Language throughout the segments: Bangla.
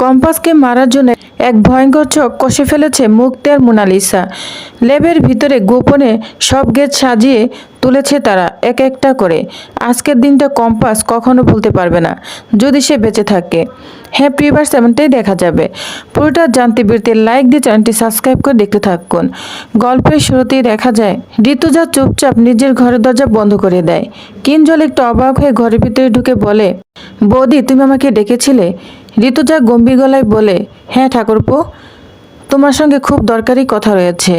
কম্পাসকে মারার জন্য এক ভয়ঙ্কর চোখ কষে ফেলেছে মুক্তিয়ার মোনালিসা। ল্যাবের ভিতরে গোপনে সব গেট সাজিয়ে তুলেছে তারা এক একটা করে। আজকের দিনটা কম্পাস কখনো ভুলতে পারবে না, যদি সে বেঁচে থাকে। হ্যাঁ প্রিভার্স, এমনটাই দেখা যাবে। পুরোটা জানতে বিরতে লাইক দিয়ে চ্যানেলটি সাবস্ক্রাইব করে দেখতে থাকুন। গল্পের শুরুতেই দেখা যায় ঋতুজা চুপচাপ নিজের ঘরের দরজা বন্ধ করে দেয়। কিঞ্জল একটু অবাক হয়ে ঘরের ভিতরে ঢুকে বলে, বৌদি তুমি আমাকে ডেকেছিলে? ঋতুজা গম্ভীর গলায় বলে, হ্যাঁ ঠাকুরপো, তোমার সঙ্গে খুব দরকারি কথা রয়েছে।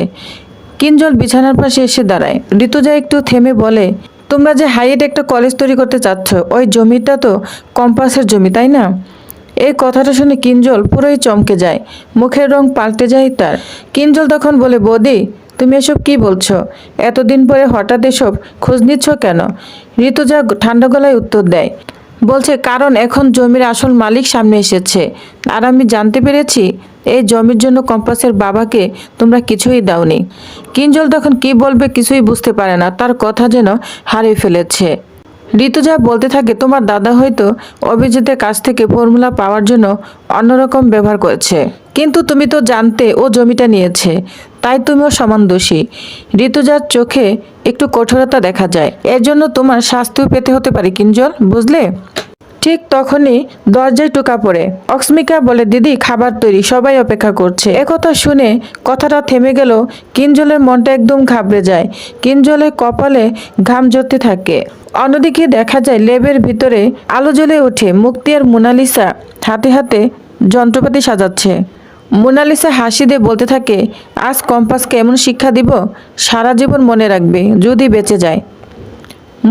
কিঞ্জল বিছানার পাশে এসে দাঁড়ায়। ঋতুজা একটু থেমে বলে, তোমরা যে হাইয়েট একটা কলেজ তৈরি করতে চাচ্ছ, ওই জমিটা তো কম্পাসের জমি, তাই না? এই কথাটা শুনে কিঞ্জল পুরোই চমকে যায়, মুখের রং পাল্টে যায় তার। কিঞ্জল তখন বলে, বৌদি তুমি এসব কি বলছো? এতদিন পরে হঠাৎ এসব খোঁজ নিচ্ছ কেন? ঋতুজা ঠান্ডা গলায় উত্তর দেয়, বলছে কারণ এখন জমির আসল মালিক সামনে এসেছে, আর আমি জানতে পেরেছি এই জমির জন্য কম্পাসের বাবাকে তোমরা কিছুই দাওনি। কিঞ্জল তখন কি বলবে কিছুই বুঝতে পারে না, তার কথা যেন হারিয়ে ফেলেছে। ঋতুজা বলতে থাকে, তোমার দাদা হয়তো অভিজিতের কাছ থেকে ফর্মুলা পাওয়ার জন্য অন্যরকম ব্যবহার করেছে, কিন্তু তুমি তো জানতে ও জমিটা নিয়েছে, তাই তুমিও সমান দোষী। ঋতুজার চোখে একটু কঠোরতা দেখা যায়। এর জন্য তোমার শাস্তিও পেতে হতে পারে কিঞ্জল, বুঝলে? ঠিক তখনই দরজায় টোকা পড়ে। অস্মিকা বলে, দিদি খাবার তৈরি, সবাই অপেক্ষা করছে। একথা শুনে কথাটা থেমে গেল। কিঞ্জলের মনটা একদম ঘাবড়ে যায়। কিঞ্জলের কপালে ঘাম ঝরতে থাকে। অন্যদিকে দেখা যায় ল্যাবের ভিতরে আলো জ্বলে ওঠে। মুক্তিয়ার মোনালিসা হাতে হাতে যন্ত্রপাতি সাজাচ্ছে। মোনালিসা হাসি দিয়ে বলতে থাকে, আজ কম্পাসকে এমন শিক্ষা দিব সারা জীবন মনে রাখবে যদি বেঁচে যায়।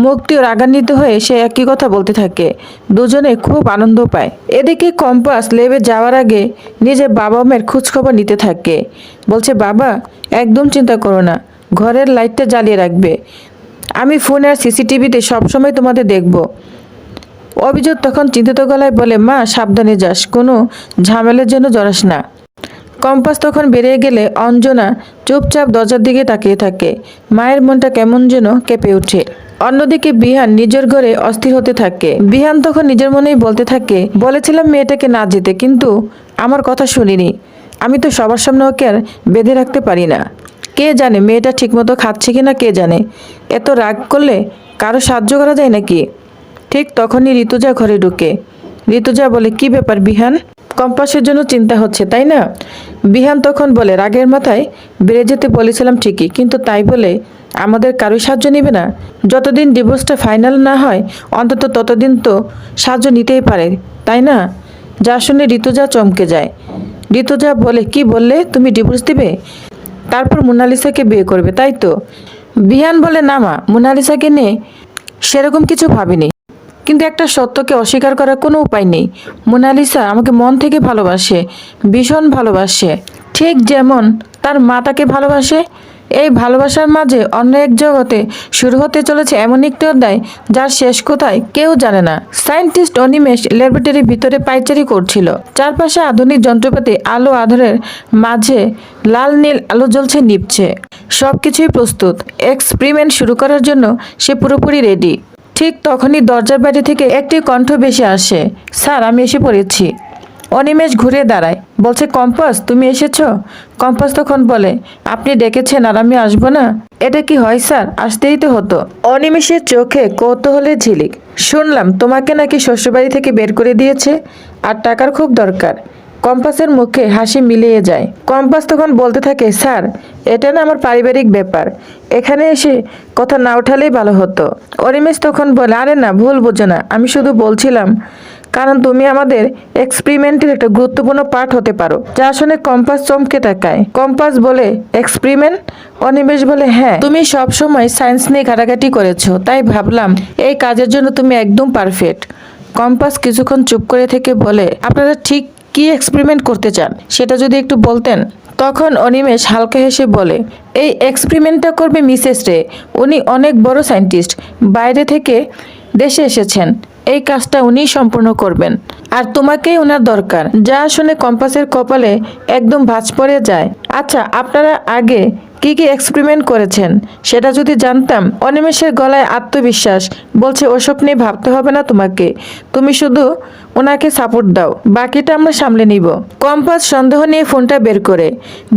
মুক্তিও রাগান্বিত হয়ে সে একই কথা বলতে থাকে। দুজনে খুব আনন্দ পায়। এদিকে কম্পাস লেবে যাওয়ার আগে নিজের বাবা মায়ের খোঁজখবর নিতে থাকে। বলছে, বাবা একদম চিন্তা করো না, ঘরের লাইটটা জ্বালিয়ে রাখবে, আমি ফোনে আর সিসিটিভিতে সবসময় তোমাদের দেখব। অভিজিৎ তখন চিন্তিত গলায় বলে, মা সাবধানে যাস, কোনো ঝামেলার জন্য জড়াস না। কম্পাস তখন বেরিয়ে গেলে অঞ্জনা চুপচাপ দরজার দিকে তাকিয়ে থাকে। মায়ের মনটা কেমন যেন কেঁপে ওঠে। অন্যদিকে বিহান নিজের ঘরে অস্থির হতে থাকে। বিহান তখন নিজের মনেই বলতে থাকে, বলেছিলাম মেয়েটাকে না যেতে, কিন্তু আমার কথা শুনিনি। আমি তো সবার সামনে ওকে আর বেঁধে রাখতে পারি না। কে জানে মেয়েটা ঠিকমতো খাচ্ছে কিনা, কে জানে। এত রাগ করলে কারো সাহায্য করা যায় নাকি? ঠিক তখনই ঋতুজা ঘরে ঢুকে। ঋতুজা বলে, কি ব্যাপার বিহান? কম্পাসের জন্য চিন্তা হচ্ছে তাই না? বিহান তখন বলে, রাগের মাথায় বেড়ে যেতে বলেছিলাম ঠিকই, কিন্তু তাই বলে আমাদের কারোই সাহায্য নেবে না? যতদিন ডিভোর্সটা ফাইনাল না হয় অন্তত ততদিন তো সাহায্য নিতেই পারে, তাই না? যা শুনে ঋতুজা চমকে যায়। ঋতুজা বলে, কি বললে? তুমি ডিভোর্স দিবে, তারপর মোনালিসাকে বিয়ে করবে, তাই তো? বিহান বলে, না মা, মোনালিসাকে নিয়ে সেরকম কিছু ভাবিনি, কিন্তু একটা সত্যকে অস্বীকার করার কোনো উপায় নেই। মোনালিসা আমাকে মন থেকে ভালোবাসে, ভীষণ ভালোবাসে, ঠিক যেমন তার মা তাকে ভালোবাসে। এই ভালোবাসার মাঝে অন্য এক জগতে শুরু হতে চলেছে এমন একটি অধ্যায় যার শেষ কোথায় কেউ জানে না। সায়েন্টিস্ট অনিমেষ ল্যাবরেটরির ভিতরে পাইচারি করছিল। চারপাশে আধুনিক যন্ত্রপাতি, আলো আঁধারের মাঝে লাল নীল আলো জ্বলছে নিভছে। সবকিছুই প্রস্তুত এক্সপেরিমেন্ট শুরু করার জন্য। সে পুরোপুরি রেডি। ঠিক তখনই দরজার বাইরে থেকে একটি কণ্ঠ ভেসে আসে, স্যার আমি এসে পড়েছি। অনিমেষ ঘুরে দাঁড়ায়, বলছে, কম্পাস তুমি এসেছ? কম্পাস তখন বলে, আপনি ডেকেছেন আর আমি আসবো না? এটা কি হয় স্যার, আসতেই তো হতো। অনিমেষের চোখে কৌতূহলের ঝিলিক। শুনলাম তোমাকে নাকি শ্বশুরবাড়ি থেকে বের করে দিয়েছে, আর টাকার খুব দরকার। কম্পাসের মুখে হাসি মিলিয়ে যায়। কম্পাস তখন বলতে থাকে, স্যার এটা না আমার পারিবারিক ব্যাপার, এখানে এসে কথা না ওঠালেই ভালো হতো। অনিমেষ তখন বলে, আরে না, ভুল বোঝো না, আমি শুধু বলছিলাম কারণ তুমি আমাদের এক্সপেরিমেন্টের একটা গুরুত্বপূর্ণ পার্ট হতে পারো। যা শুনে কম্পাস চমকে তাকায়। কম্পাস বলে, এক্সপেরিমেন্ট? অনিমেষ বলে, হ্যাঁ, তুমি সব সময় সায়েন্স নিয়ে ঘাটাঘাটি করেছো, তাই ভাবলাম এই কাজের জন্য তুমি একদম পারফেক্ট। কম্পাস কিছুক্ষণ চুপ করে থেকে বলে, আপনারা ঠিক কি এক্সপেরিমেন্ট করতে চান সেটা যদি একটু বলতেন। তখন অনিমেষ হালকা হেসে বলে, এই এক্সপেরিমেন্টটা করবে মিসেস রে, উনি অনেক বড় সায়েন্টিস্ট, বাইরে থেকে দেশে এসেছেন, এই কাজটা উনিই সম্পূর্ণ করবেন, আর তোমাকেই ওনার দরকার। যা শুনে কম্পাসের কপালে একদম ভাঁজ পড়ে যায়। আচ্ছা আপনারা আগে কি কি এক্সপেরিমেন্ট করেছেন সেটা যদি জানতাম। অনিমেষের গলায় আত্মবিশ্বাস, বলছে ওসব নিয়ে ভাবতে হবে না তোমাকে, তুমি শুধু ওনাকে সাপোর্ট দাও, বাকিটা আমরা সামলে নিব। কম্পাস সন্দেহ নিয়ে ফোনটা বের করে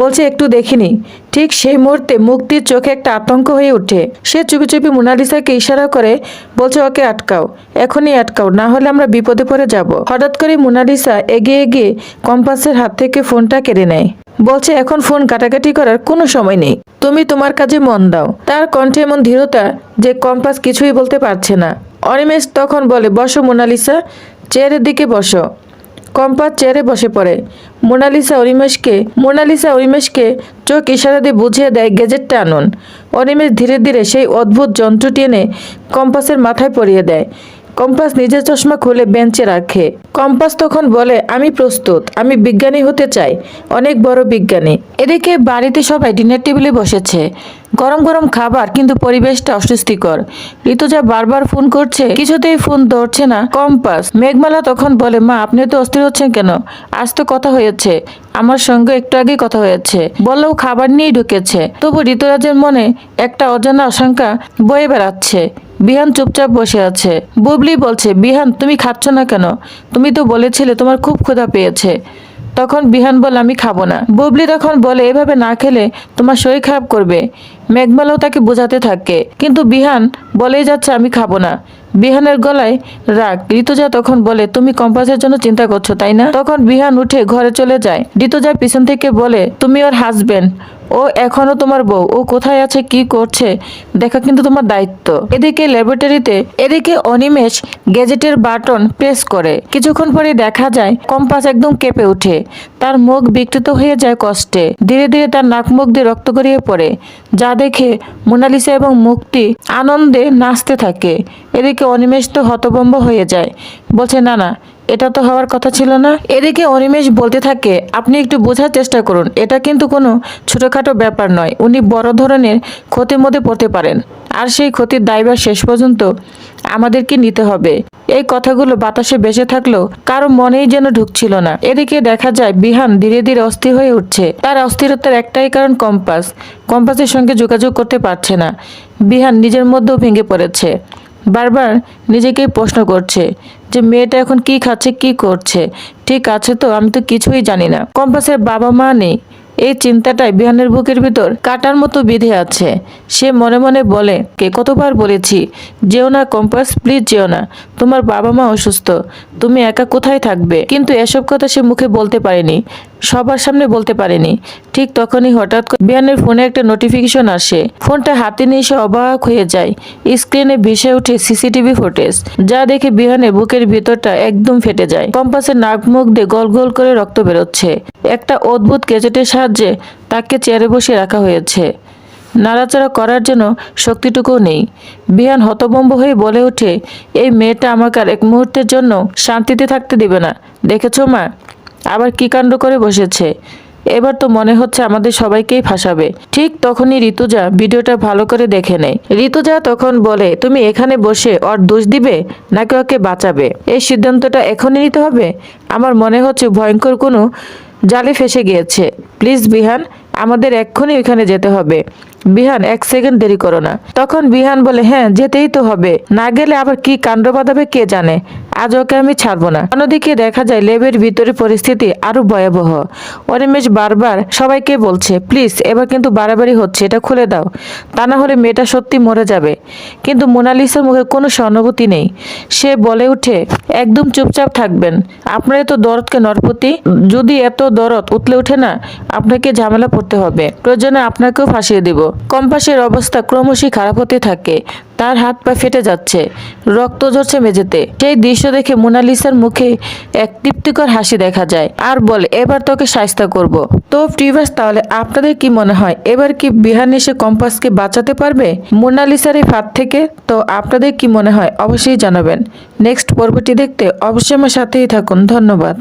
বলছে একটু দেখিনি। ঠিক সেই মুহূর্তে মুক্তির চোখে একটা আতঙ্ক হয়ে ওঠে। সে চুপি চুপি মোনালিসাকে ইশারা করে বলছে ওকে আটকাও, এখনই আটকাও, না হলে আমরা বিপদে পড়ে যাব। হঠাৎ করে মোনালিসা এগিয়ে গিয়ে কম্পাসের হাত থেকে ফোনটা কেড়ে নেয়, বলছে এখন ফোন কাটাকাটি করার কোনো সময় নেই, তুমি তোমার কাজে মন দাও। তার কণ্ঠে এমন দৃঢ়তা যে কম্পাস কিছুই বলতে পারছে না। অনিমেষ তখন বলে বসো মোনালিসা, চেয়ারের দিকে বসো। কম্পাস চেয়ারে বসে পড়ে। মোনালিসা অনিমেষকে চোখ ইশারা দিয়ে বুঝিয়ে দেয় গেজেটটা আনুন। অনিমেষ ধীরে ধীরে সেই অদ্ভুত যন্ত্রটি এনে কম্পাসের মাথায় পরিয়ে দেয়। কম্পাস নিজের চশমা খুলে বেঞ্চে রাখে। কম্পাস তখন বলে আমি প্রস্তুত, আমি বিজ্ঞানী হতে চাই, অনেক বড় বিজ্ঞানী। এদিকে বাড়িতে সবাই ডিনার টেবিলে বসেছে, গরম গরম খাবার, কিন্তু পরিবেশটা অস্বস্তিকর। ঋতুজা বারবার ফোন করছে, কিছুতেই ফোন ধরছে না কম্পাস। মেঘমালা তখন বলে মা আপনি তো অস্থির হচ্ছেন কেন, আজ তো কথা হয়েছে, আমার সঙ্গে একটু আগে কথা হয়েছে, বললেও খাবার নিয়েই ঢুকেছে। তবু ঋতুরাজের মনে একটা অজানা আশঙ্কা বয়ে বেড়াচ্ছে। বিহান চুপচাপ বসে আছে। বুবলি বলছে বিহান তুমি খাচ্ছ না কেন, তুমি তো বলেছিলে তোমার খুব ক্ষুধা পেয়েছে। তখন বিহান বলে আমি খাবো না। বুবলি তখন বলে এভাবে না খেলে তোমার শরীর খারাপ করবে। মেঘমালাও তাকে বোঝাতে থাকে, কিন্তু বিহান বলেই যাচ্ছে আমি খাবো না। বিহানের গলায় রাগ। ঋতুজা তখন বলে তুমি কম্পাসের জন্য চিন্তা করছো তাই না? তখন বিহান উঠে ঘরে চলে যায়। ঋতুজা পিছন থেকে বলে তুমি ওর হাজবেন্ড, ও এখনো তোমার বউ, ও কোথায় আছে কি করছে দেখা কিন্তু তোমার দায়িত্ব। এদিকে ল্যাবরেটরিতে অনিমেষ গেজেটের বাটন প্রেস করে। কিছুক্ষণ পরে দেখা যায় কম্পাস একদম কেঁপে ওঠে, তার মুখ বিকৃত হয়ে যায় কষ্টে। ধীরে ধীরে তার নাক মুখ দিয়ে রক্ত গড়িয়ে পড়ে, যা দেখে মোনালিসা এবং মুক্তি আনন্দে নাচতে থাকে। এদিকে অনিমেষ তো হতভম্ব হয়ে যায়, বলছে না না এটা তো হওয়ার কথা ছিল না। এদিকে অনিমেষ বলতে থাকে আপনি একটু বোঝার চেষ্টা করুন, এটা কিন্তু কোনো ছোটখাটো ব্যাপার নয়, উনি বড় ধরনের ক্ষতির মধ্যে পড়তে পারেন, আর সেই ক্ষতির দায়ভার শেষ পর্যন্ত আমাদেরকে নিতে হবে। এই কথাগুলো বাতাসে ভেসে থাকলেও কারো মনেই যেন ঢুকছিল না। এদিকে দেখা যায় বিহান ধীরে ধীরে অস্থির হয়ে উঠছে। তার অস্থিরতার একটাই কারণ কম্পাসের সঙ্গে যোগাযোগ করতে পারছে না। বিহান নিজের মধ্যেও ভেঙে পড়েছে, বারবার নিজেকেই প্রশ্ন করছে যে মেয়েটা এখন কি খাচ্ছে কি করছে, ঠিক আছে তো, আমি তো কিছুই জানি না। কম্পাসের বাবা মা নেই, এই চিন্তাটাই বিহানের বুকের ভিতর কাটার মতো বিঁধে আছে। সে মনে মনে বলে কে কতবার বলেছি যেও না কম্পাস, প্লিজ যেও না, তোমার বাবা মা অসুস্থ, তুমি একা কোথায় থাকবে। কিন্তু এসব কথা সে মুখে বলতে পারেনি, সবার সামনে বলতে পারেনি। ঠিক তখনই হঠাৎ করে বিহানের ফোনে একটা নোটিফিকেশন আসে। ফোনটা হাতে নিয়ে সে অবাক হয়ে যায়। স্ক্রিনে ভেসে ওঠে সিসিটিভি ফুটেজ, যা দেখে বিহানের বুকের ভিতরটা একদম ফেটে যায়। কম্পাসের নাক মুখ দিয়ে গোল গোল করে রক্ত বেরোচ্ছে। একটা অদ্ভুত গেজেটের সাহায্যে তাকে চেয়ারে বসিয়ে রাখা হয়েছে, নাড়াচাড়া করার জন্য শক্তিটুকুও নেই। বিহান হতভম্ব হয়ে বলে ওঠে এই মেয়েটা আমাকে আর এক মুহূর্তের জন্য শান্তিতে থাকতে দিবে না। দেখেছো মা আবার কি কাণ্ড করে বসেছে, এবার তো মনে হচ্ছে আমাদের সবাইকেই ফাঁসাবে। ঠিক তখনই ঋতুজা ভিডিওটা ভালো করে দেখে নেয়। ঋতুজা তখন বলে তুমি এখানে বসে ওর দোষ দিবে নাকি ওকে বাঁচাবে, এই সিদ্ধান্তটা এখনই নিতে হবে। আমার মনে হচ্ছে ভয়ঙ্কর কোনো জালে ফেসে গিয়েছে। প্লিজ বিহান আমাদের এক্ষুনি ওইখানে যেতে হবে। বিহান এক সেকেন্ড দেরি করো না। তখন বিহান বলে হ্যাঁ যেতেই তো হবে, না গেলে আবার কি কাণ্ড বাঁধাবে কে জানে, আজ ওকে আমি ছাড়বো না। অন্যদিকে দেখা যায় ল্যাবের ভিতরে পরিস্থিতি আরো ভয়াবহ। অনিমেষ বারবার সবাইকে বলছে প্লিজ এবার কিন্তু বাড়াবাড়ি হচ্ছে, এটা খুলে দাও, তা না হলে মেয়েটা সত্যি মরে যাবে। কিন্তু মোনালিসার মুখে কোনো সহানুভূতি নেই। সে বলে উঠে একদম চুপচাপ থাকবেন, আপনার এত দরদকে নরপতি, যদি এত দরদ উতলে ওঠে না আপনাকে ঝামেলা পড়তে হবে, প্রয়োজনে আপনাকেও ফাঁসিয়ে দিব। কম্পাসের অবস্থা ক্রমশই খারাপ হতে থাকে, তার হাত পা ফেটে যাচ্ছে, রক্ত ঝরছে মেঝেতে। সেই দৃশ্য দেখে মোনালিসার মুখে এক তৃপ্তিকর হাসি দেখা যায়, আর বলে এবার তোকে শায়েস্তা করব। তো ভিউয়ার্স তাহলে আপনাদের কি মনে হয় এবার কি বিহান এসে কম্পাসকে বাঁচাতে পারবে মোনালিসার এই ফাঁদ থেকে? তো আপনাদের কি মনে হয় অবশ্যই জানাবেন। নেক্সট পর্বটি দেখতে অবশ্যই আমার সাথেই থাকুন। ধন্যবাদ।